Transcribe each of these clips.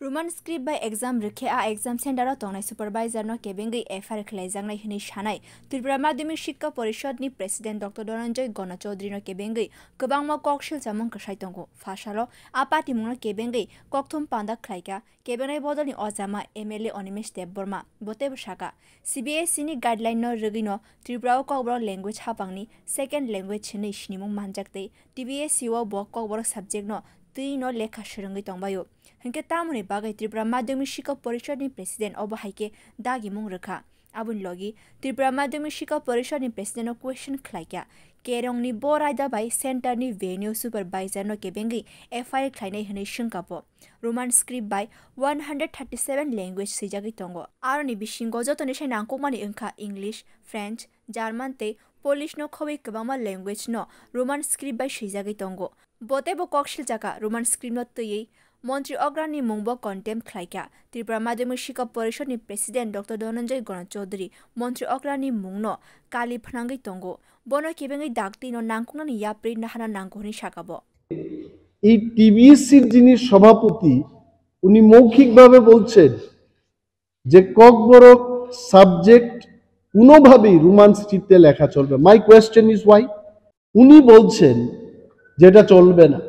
Roman script by exam rikhe a exam center a tongnai supervisor no kebengi FR khlaijang hini shanai Tripura Madhyamik Shikha Porishod ni President Dr. Dhananjay Gona Chaudhary no kebengi kwbangma kokshil chamung khsai tongo phashalo apati mungno kebengi kokthum panda khlaika kebenai bodolni ojama MLA Onimesh Debborma bote bshaka CBSE ni guideline no rugino Tripura kokbro language hapangni second language chini shnimung manjakte TBSE wo bo kokbro subject no no lekha shirungi tongbayo hinke tamuni bagai Tripura Madhyamik Shikha Porishod ni President obo haike dagi mung rakha abun logi Tripura Madhyamik Shikha Porishod ni President no question khlaika kerong ni boraida bai center ni venue supervisor no kebengi FI khlainai hini shungkapo Roman script by 137 language sijagi tongo aroni bishingo jotoni sai nangkokmani engkha English French German te Polish no khoi kwbangma language no Roman script by sijagi tongo bote bo kokshil jaka Roman script no tui Montri Ograni Mungbo contempt khlaika Tripura Madhyamik Shikha Porishod ni President Dr. Dhananjay Gona Chaudhary Montri Ograni Mungno kali phnangai tongo bono kebengai dakti no nangkungni yapri nahana nangkoni shakabo এই টিবিএসসির যিনি সভাপতি উনি মৌখিকভাবে বলছেন যে Kokborok subject কোনোভাবেই Roman স্ক্রিপ্টে লেখা চলবে মাই কোয়েশ্চেন ইজ ওয়াই উনি বলছেন যেটা চলবে না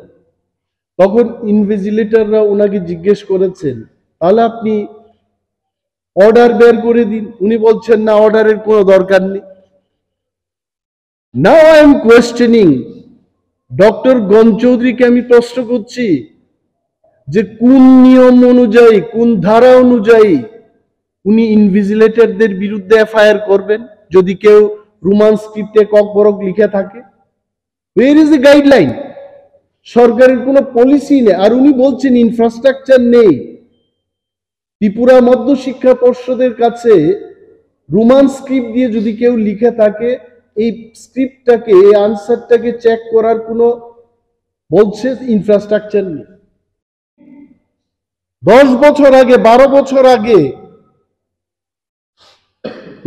তখন ইনভিজিলেটররা ওনাকে জিজ্ঞেস করেছেন তাহলে আপনি অর্ডার বের করে দিন উনি বলছেন না অর্ডারের কোনো দরকার নেই now I am questioning doctor গণ চৌধুরীকে আমি প্রশ্ন করছি যে কোন নিয়ম অনুযায়ী কোন ধারা অনুযায়ী উনি ইনভিজিলেটরদের বিরুদ্ধে এফআইআর করবেন যদি কেউ রোমান স্ক্রিপ্টে ককবরক লিখে থাকে ওয়্যার ইজ দ্য গাইডলাইন সরকারের কোনো পলিসি নেই আর উনি বলছেন ইনফ্রাস্ট্রাকচার নেই ত্রিপুরা মধ্য শিক্ষা পর্ষদের কাছে রোমান স্ক্রিপ্ট দিয়ে যদি কেউ লিখে থাকে এই স্ক্রিপ্টটাকে এই আনসারটাকে চেক করার কোনো বলছে ইনফ্রাস্ট্রাকচার নেই 10 বছর আগে 12 বছর আগে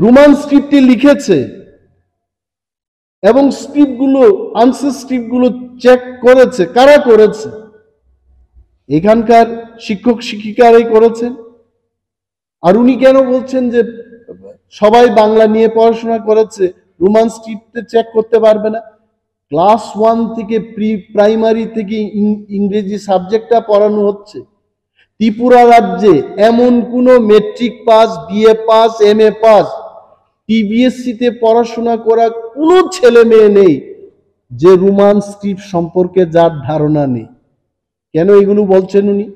রোমান স্ক্রিপ্টে লিখেছে এবং স্ক্রিপ্টগুলো আনসার স্ক্রিপ্টগুলো চেক করেছে কারা করেছে এখানকার শিক্ষক শিক্ষিকারাই করেছেন আর উনি কেন বলছেন যে সবাই বাংলা নিয়ে পড়াশোনা করেছে রোমান স্ক্রিপ্টে চেক করতে পারবে না ক্লাস 1 থেকে প্রাইমারি থেকে ইংরেজি সাবজেক্টটা পড়ানো হচ্ছে ত্রিপুরা রাজ্যে এমন কোনো matric pass BA pass MA pass TBSC তে পড়াশোনা করা কোনো ছেলে মেয়ে নেই যে রোমান স্ক্রিপ্ট সম্পর্কে যার ধারণা নেই কেন এগুলো বলছেন উনি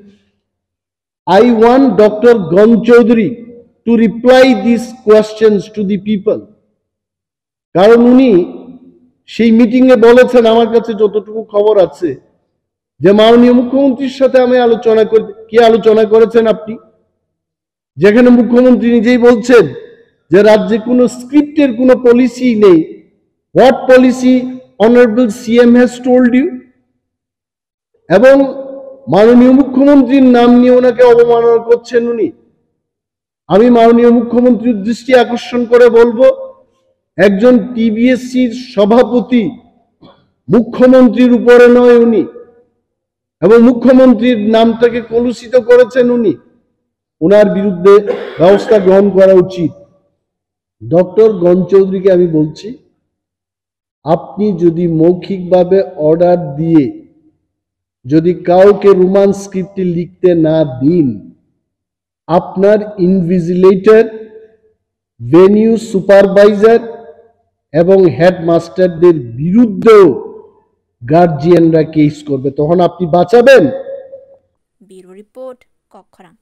I want Dr. Gona Chaudhary to reply these questions to the people কারণ উনি সেই মিটিং এ বলেছেন আমার কাছে যতটুকু খবর আছে যে মাননীয় মুখ্যমন্ত্রীর সাথে আমি আলোচনা করি কি আলোচনা করেছেন আপনি যেখানে মুখ্যমন্ত্রী নিজেই বলছেন যে রাজ্যে কোনো স্ক্রিপ্টের কোনো পলিসি নেই what policy honourable CM has told you এবং মাননীয় মুখ্যমন্ত্রীর নাম নিয়ে ওনাকে অবমাননা করছেন উনি আমি মাননীয় মুখ্যমন্ত্রীর দৃষ্টি আকর্ষণ করে বলবো একজন টিবিএসসির সভাপতি মুখ্যমন্ত্রীর উপরে নয় উনি এবং মুখ্যমন্ত্রীর নামটাকে কলুষিত করেছেন উনি ওনার বিরুদ্ধে ব্যবস্থা গ্রহণ করা উচিত ডক্টর গনা চৌধুরীকে আমি বলছি আপনি যদি মৌখিকভাবে অর্ডার দিয়ে যদি কাউকে রোমান স্ক্রিপ্টে লিখতে না দিন আপনার ইনভিজিলেটর ভেনিউ সুপারভাইজার এবং হেডমাস্টারদের বিরুদ্ধেও গার্জিয়ানরা কেস করবে তখন আপনি বাঁচাবেন ব্যুরো রিপোর্ট কক্ষরাং